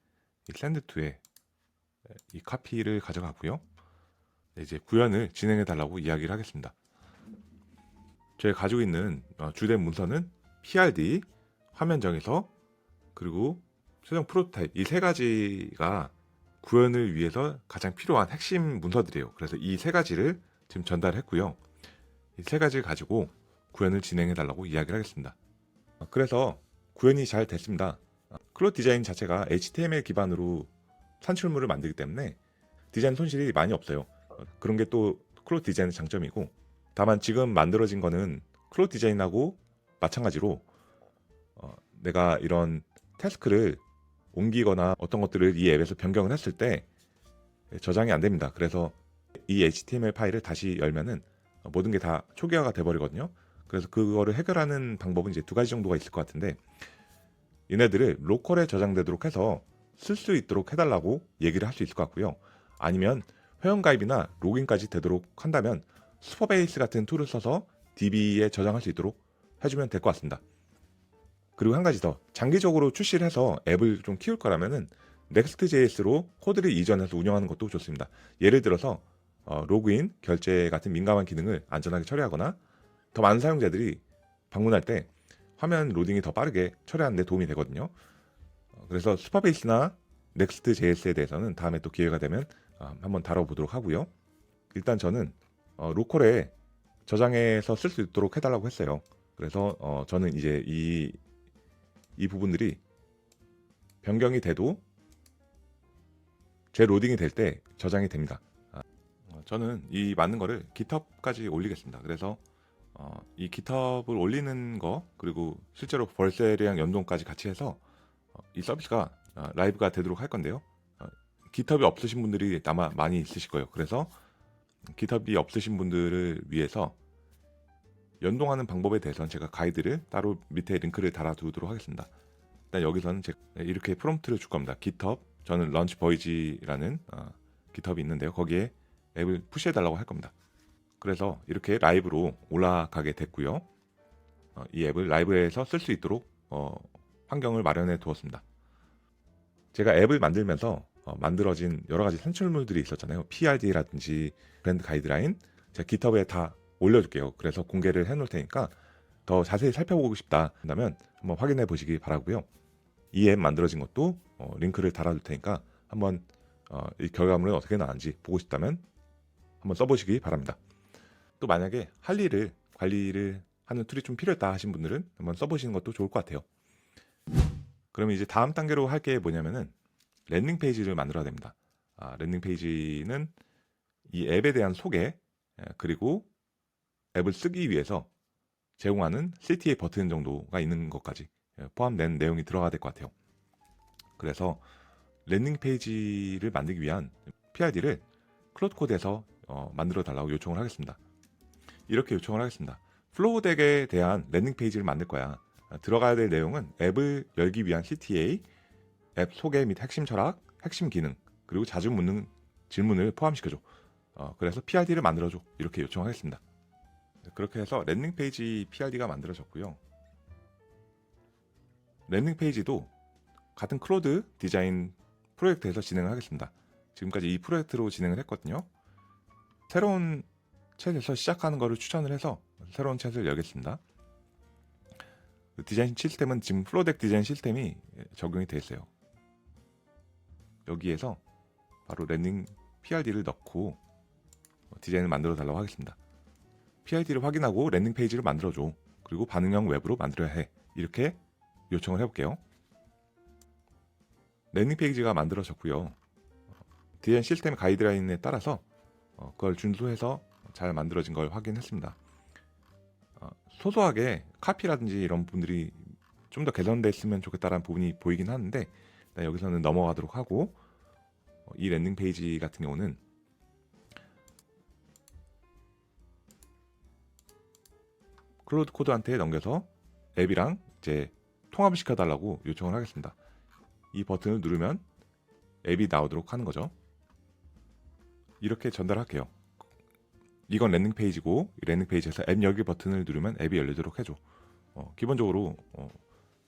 샌드2에 이 카피를 가져가고요. 이제 구현을 진행해 달라고 이야기를 하겠습니다. 저희가 가지고 있는 주된 문서는 PRD, 화면 정의서, 그리고 최종 프로토타입 이 세 가지가 구현을 위해서 가장 필요한 핵심 문서들이에요. 그래서 이 세 가지를 지금 전달했고요. 이 세 가지를 가지고 구현을 진행해 달라고 이야기를 하겠습니다. 그래서 구현이 잘 됐습니다. 클로드 디자인 자체가 HTML 기반으로 산출물을 만들기 때문에 디자인 손실이 많이 없어요. 그런 게 또 클로드 디자인의 장점이고, 다만 지금 만들어진 거는 클로드 디자인하고 마찬가지로 내가 이런 태스크를 옮기거나 어떤 것들을 이 앱에서 변경을 했을 때 저장이 안 됩니다. 그래서 이 HTML 파일을 다시 열면은 모든 게 다 초기화가 돼버리거든요. 그래서 그거를 해결하는 방법은 이제 두 가지 정도가 있을 것 같은데, 얘네들을 로컬에 저장되도록 해서 쓸 수 있도록 해달라고 얘기를 할 수 있을 것 같고요. 아니면 회원가입이나 로그인까지 되도록 한다면 슈퍼베이스 같은 툴을 써서 DB에 저장할 수 있도록 해주면 될 것 같습니다. 그리고 한 가지 더, 장기적으로 출시를 해서 앱을 좀 키울 거라면은 Next.js로 코드를 이전해서 운영하는 것도 좋습니다. 예를 들어서 로그인, 결제 같은 민감한 기능을 안전하게 처리하거나 더 많은 사용자들이 방문할 때 화면 로딩이 더 빠르게 처리하는 데 도움이 되거든요. 그래서 슈퍼베이스나 Next.js에 대해서는 다음에 또 기회가 되면 한번 다뤄보도록 하고요. 일단 저는 로컬에 저장해서 쓸 수 있도록 해달라고 했어요. 그래서 저는 이제 이 부분들이 변경이 돼도 재로딩이 될 때 저장이 됩니다. 저는 이 맞는 거를 GitHub까지 올리겠습니다. 그래서 이 GitHub을 올리는 거, 그리고 실제로 벌셀이랑 연동까지 같이 해서 이 서비스가 라이브가 되도록 할 건데요. GitHub이 없으신 분들이 아마 많이 있으실 거예요. 그래서 GitHub이 없으신 분들을 위해서 연동하는 방법에 대해서는 제가 가이드를 따로 밑에 링크를 달아두도록 하겠습니다. 일단 여기서는 제가 이렇게 프롬프트를 줄 겁니다. GitHub, 저는 런치보이지라는 GitHub이 있는데요. 거기에 앱을 푸시해달라고 할 겁니다. 그래서 이렇게 라이브로 올라가게 됐고요. 이 앱을 라이브에서 쓸 수 있도록 환경을 마련해 두었습니다. 제가 앱을 만들면서 만들어진 여러 가지 산출물들이 있었잖아요. PRD라든지 브랜드 가이드라인, 제가 GitHub에 다 올려줄게요. 그래서 공개를 해놓을 테니까 더 자세히 살펴보고 싶다 한다면 한번 확인해 보시기 바라고요. 이 앱 만들어진 것도 링크를 달아둘 테니까 한번 이 결과물은 어떻게 나왔는지 보고 싶다면 한번 써보시기 바랍니다. 또 만약에 할 일을 관리를 하는 툴이 좀 필요했다 하신 분들은 한번 써보시는 것도 좋을 것 같아요. 그러면 이제 다음 단계로 할 게 뭐냐면은 랜딩 페이지를 만들어야 됩니다. 랜딩 페이지는 이 앱에 대한 소개, 그리고 앱을 쓰기 위해서 제공하는 CTA 버튼 정도가 있는 것까지 포함된 내용이 들어가야 될 것 같아요. 그래서 랜딩 페이지를 만들기 위한 PRD를 클로드 코드에서 만들어 달라고 요청을 하겠습니다. 이렇게 요청을 하겠습니다. 플로우덱에 대한 랜딩 페이지를 만들 거야. 들어가야 될 내용은 앱을 열기 위한 CTA, 앱 소개 및 핵심 철학, 핵심 기능, 그리고 자주 묻는 질문을 포함시켜줘. 그래서 PRD를 만들어줘. 이렇게 요청하겠습니다. 그렇게 해서 랜딩 페이지 PRD가 만들어졌고요. 랜딩 페이지도 같은 클로드 디자인 프로젝트에서 진행을 하겠습니다. 지금까지 이 프로젝트로 진행을 했거든요. 새로운 챗에서 시작하는 것을 추천을 해서 새로운 챗을 열겠습니다. 디자인 시스템은 지금 플로덱 디자인 시스템이 적용이 되어 있어요. 여기에서 바로 랜딩 PRD를 넣고 디자인을 만들어 달라고 하겠습니다. PRD를 확인하고 랜딩 페이지를 만들어줘. 그리고 반응형 웹으로 만들어야 해. 이렇게 요청을 해볼게요. 랜딩 페이지가 만들어졌고요. 디자인 시스템 가이드라인에 따라서 그걸 준수해서 잘 만들어진 걸 확인했습니다. 소소하게 카피라든지 이런 부분들이 좀 더 개선됐으면 좋겠다는 부분이 보이긴 하는데 여기서는 넘어가도록 하고, 이 랜딩 페이지 같은 경우는 클로드 코드한테 넘겨서 앱이랑 이제 통합을 시켜달라고 요청을 하겠습니다. 이 버튼을 누르면 앱이 나오도록 하는 거죠. 이렇게 전달할게요. 이건 랜딩 페이지고, 이 랜딩 페이지에서 앱 열기 버튼을 누르면 앱이 열리도록 해줘. 기본적으로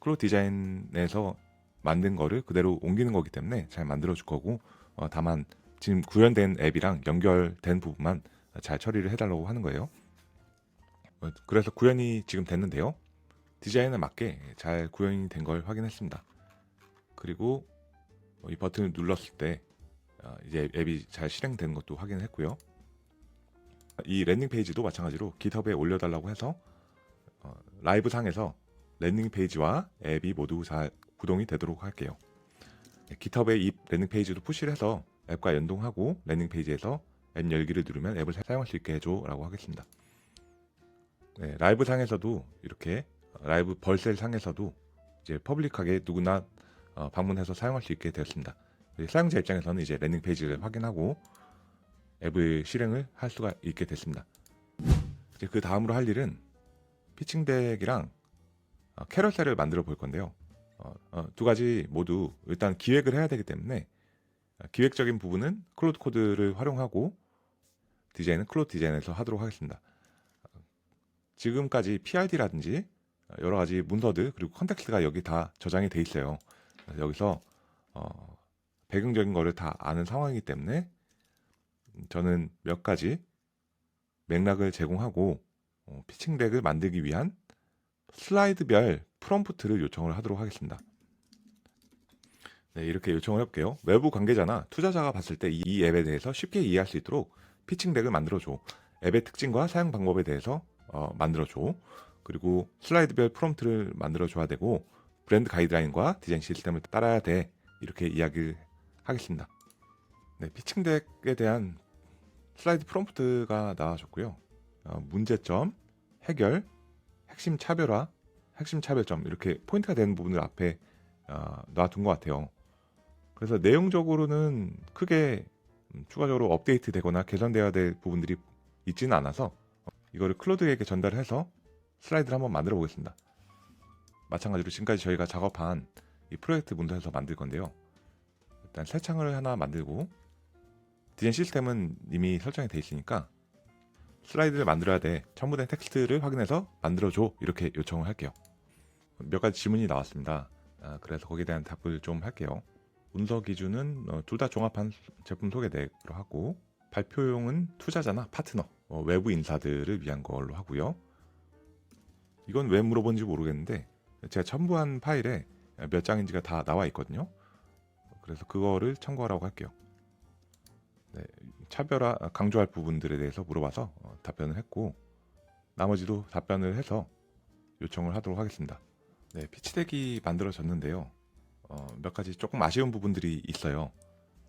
클로드 디자인에서 만든 거를 그대로 옮기는 거기 때문에 잘 만들어 줄 거고, 다만 지금 구현된 앱이랑 연결된 부분만 잘 처리를 해달라고 하는 거예요. 그래서 구현이 지금 됐는데요. 디자인에 맞게 잘 구현이 된 걸 확인했습니다. 그리고 이 버튼을 눌렀을 때 이제 앱이 잘 실행되는 것도 확인했고요. 이 랜딩 페이지도 마찬가지로 GitHub에 올려달라고 해서 라이브 상에서 랜딩 페이지와 앱이 모두 잘 구동이 되도록 할게요. GitHub에 이 랜딩 페이지도 푸시를 해서 앱과 연동하고 랜딩 페이지에서 앱 열기를 누르면 앱을 사용할 수 있게 해줘 라고 하겠습니다. 네, 라이브 상에서도 이렇게 라이브 벌셀 상에서도 이제 퍼블릭하게 누구나 방문해서 사용할 수 있게 되었습니다. 사용자 입장에서는 이제 랜딩 페이지를 확인하고 앱을 실행을 할 수가 있게 됐습니다. 이제 그 다음으로 할 일은 피칭덱이랑 캐러셀을 만들어 볼 건데요. 두 가지 모두 일단 기획을 해야 되기 때문에 기획적인 부분은 클로드 코드를 활용하고 디자인은 클로드 디자인에서 하도록 하겠습니다. 지금까지 PRD라든지 여러 가지 문서들 그리고 컨텍스트가 여기 다 저장이 돼 있어요. 여기서 배경적인 거를 다 아는 상황이기 때문에 저는 몇 가지 맥락을 제공하고 피칭덱을 만들기 위한 슬라이드별 프롬프트를 요청을 하도록 하겠습니다. 네, 이렇게 요청을 해볼게요. 외부 관계자나 투자자가 봤을 때 이 앱에 대해서 쉽게 이해할 수 있도록 피칭덱을 만들어줘. 앱의 특징과 사용 방법에 대해서 만들어줘. 그리고 슬라이드별 프롬프트를 만들어줘야 되고 브랜드 가이드라인과 디자인 시스템을 따라야 돼. 이렇게 이야기를 하겠습니다. 네, 피칭덱에 대한 슬라이드 프롬프트가 나와줬고요. 문제점, 해결, 핵심 차별화, 핵심 차별점 이렇게 포인트가 되는 부분을 앞에 놔둔 것 같아요. 그래서 내용적으로는 크게 추가적으로 업데이트 되거나 개선되어야 될 부분들이 있지는 않아서 이거를 클로드에게 전달해서 슬라이드를 한번 만들어 보겠습니다. 마찬가지로 지금까지 저희가 작업한 이 프로젝트 문서에서 만들 건데요. 일단 새 창을 하나 만들고 디자인 시스템은 이미 설정이 되어 있으니까 슬라이드를 만들어야 돼. 첨부된 텍스트를 확인해서 만들어줘. 이렇게 요청을 할게요. 몇 가지 질문이 나왔습니다. 그래서 거기에 대한 답을 좀 할게요. 문서 기준은 둘 다 종합한 제품 소개대로 하고 발표용은 투자자나 파트너, 외부 인사들을 위한 걸로 하고요. 이건 왜 물어본지 모르겠는데 제가 첨부한 파일에 몇 장인지가 다 나와 있거든요. 그래서 그거를 참고하라고 할게요. 네, 차별화 강조할 부분들에 대해서 물어봐서 답변을 했고 나머지도 답변을 해서 요청을 하도록 하겠습니다. 네, 피치덱이 만들어졌는데요. 몇 가지 조금 아쉬운 부분들이 있어요.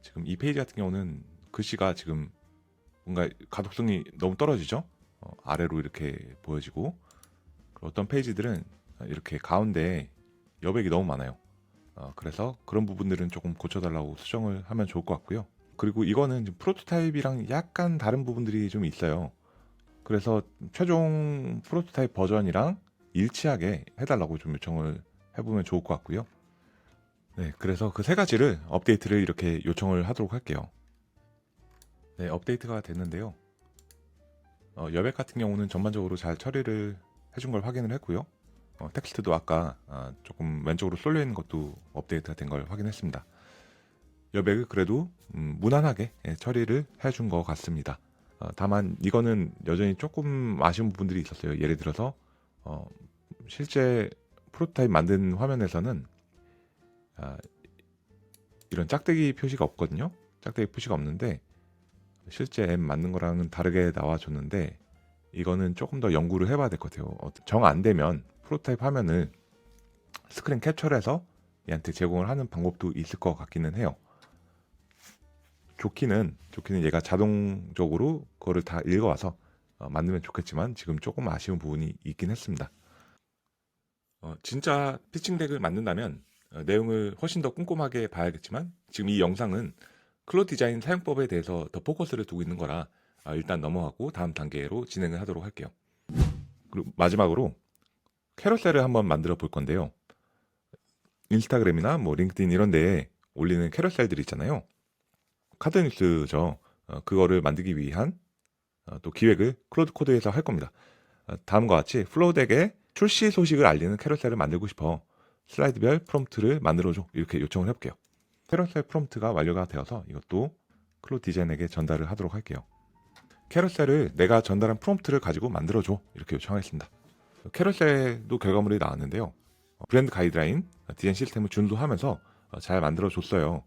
지금 이 페이지 같은 경우는 글씨가 지금 뭔가 가독성이 너무 떨어지죠. 아래로 이렇게 보여지고 어떤 페이지들은 이렇게 가운데 여백이 너무 많아요. 그래서 그런 부분들은 조금 고쳐달라고 수정을 하면 좋을 것 같고요. 그리고 이거는 프로토타입이랑 약간 다른 부분들이 좀 있어요. 그래서 최종 프로토타입 버전이랑 일치하게 해달라고 좀 요청을 해보면 좋을 것 같고요. 네, 그래서 그 세 가지를 업데이트를 이렇게 요청을 하도록 할게요. 네, 업데이트가 됐는데요. 여백 같은 경우는 전반적으로 잘 처리를 해준 걸 확인을 했고요. 텍스트도 아까 조금 왼쪽으로 쏠려 있는 것도 업데이트가 된 걸 확인했습니다. 여백을 그래도 무난하게 처리를 해준 것 같습니다. 다만 이거는 여전히 조금 아쉬운 부분들이 있었어요. 예를 들어서 실제 프로토타입 만든 화면에서는 이런 짝대기 표시가 없거든요. 짝대기 표시가 없는데 실제 앱 만든 거랑은 다르게 나와줬는데 이거는 조금 더 연구를 해봐야 될 것 같아요. 정 안 되면 프로토타입 화면을 스크린 캡처를 해서 얘한테 제공을 하는 방법도 있을 것 같기는 해요. 좋기는 얘가 자동적으로 그거를 다 읽어와서 만들면 좋겠지만 지금 조금 아쉬운 부분이 있긴 했습니다. 진짜 피칭덱을 만든다면 내용을 훨씬 더 꼼꼼하게 봐야겠지만 지금 이 영상은 클로드 디자인 사용법에 대해서 더 포커스를 두고 있는 거라 일단 넘어가고 다음 단계로 진행을 하도록 할게요. 그리고 마지막으로 캐러셀을 한번 만들어 볼 건데요. 인스타그램이나 뭐 링크드인 이런 데에 올리는 캐러셀들 있잖아요. 카드 뉴스죠. 그거를 만들기 위한 또 기획을 클로드 코드에서 할 겁니다. 다음과 같이 플로우덱의 출시 소식을 알리는 캐러셀을 만들고 싶어 슬라이드별 프롬프트를 만들어줘 이렇게 요청을 해볼게요. 캐러셀 프롬프트가 완료가 되어서 이것도 클로드 디자인에게 전달을 하도록 할게요. 캐러셀을 내가 전달한 프롬프트를 가지고 만들어줘 이렇게 요청하겠습니다. 캐러셀도 결과물이 나왔는데요. 브랜드 가이드라인, 디자인 시스템을 준수하면서 잘 만들어줬어요.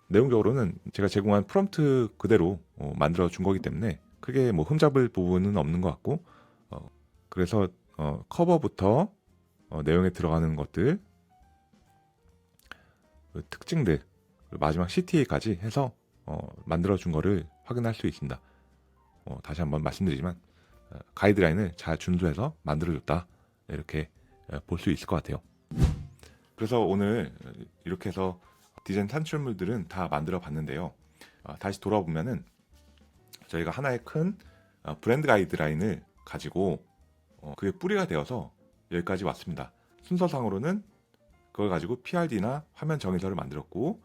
내용적으로는 제가 제공한 프롬프트 그대로 만들어 준 거기 때문에 크게 뭐 흠잡을 부분은 없는 것 같고 그래서 커버부터 내용에 들어가는 것들 그 특징들, 마지막 CTA까지 해서 만들어준 거를 확인할 수 있습니다. 다시 한번 말씀드리지만 가이드라인을 잘 준수해서 만들어줬다, 이렇게 볼 수 있을 것 같아요. 그래서 오늘 이렇게 해서 디자인 산출물들은 다 만들어 봤는데요. 다시 돌아보면은 저희가 하나의 큰 브랜드 가이드라인을 가지고 그게 뿌리가 되어서 여기까지 왔습니다. 순서상으로는 그걸 가지고 PRD나 화면 정의서를 만들었고,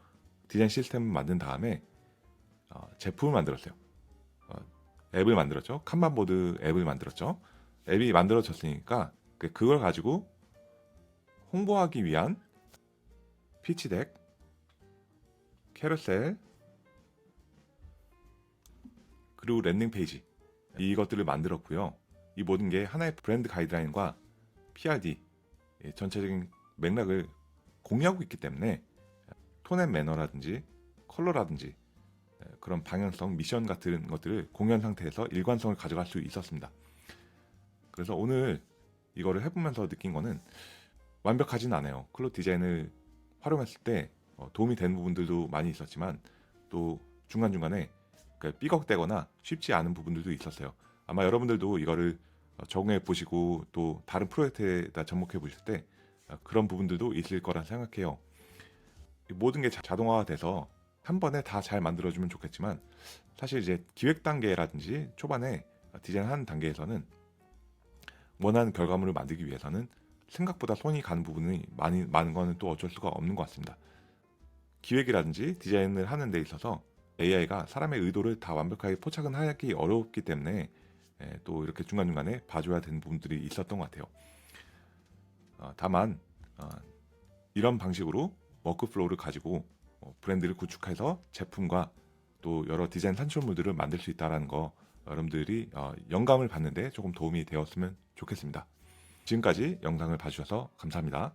디자인 시스템을 만든 다음에 제품을 만들었어요. 앱을 만들었죠. 칸반보드 앱을 만들었죠. 앱이 만들어졌으니까 그걸 가지고 홍보하기 위한 피치덱, 캐러셀, 그리고 랜딩 페이지, 이것들을 만들었고요. 이 모든 게 하나의 브랜드 가이드라인과 PRD 전체적인 맥락을 공유하고 있기 때문에 톤 앤 매너라든지 컬러라든지 그런 방향성, 미션 같은 것들을 공유한 상태에서 일관성을 가져갈 수 있었습니다. 그래서 오늘 이거를 해보면서 느낀 거는 완벽하진 않아요. 클로드 디자인을 활용했을 때 도움이 되는 부분들도 많이 있었지만, 또 중간중간에 삐걱대거나 쉽지 않은 부분들도 있었어요. 아마 여러분들도 이거를 적용해 보시고 또 다른 프로젝트에다 접목해 보실 때 그런 부분들도 있을 거라 생각해요. 모든 게 자동화가 돼서 한 번에 다 잘 만들어주면 좋겠지만, 사실 이제 기획 단계라든지 초반에 디자인하는 단계에서는 원하는 결과물을 만들기 위해서는 생각보다 손이 가는 부분이 많은 거는 또 어쩔 수가 없는 것 같습니다. 기획이라든지 디자인을 하는 데 있어서 AI가 사람의 의도를 다 완벽하게 포착은 하기 어렵기 때문에 또 이렇게 중간중간에 봐줘야 되는 부분들이 있었던 것 같아요. 다만 이런 방식으로 워크플로우를 가지고 브랜드를 구축해서 제품과 또 여러 디자인 산출물들을 만들 수 있다는 거, 여러분들이 영감을 받는데 조금 도움이 되었으면 좋겠습니다. 지금까지 영상을 봐주셔서 감사합니다.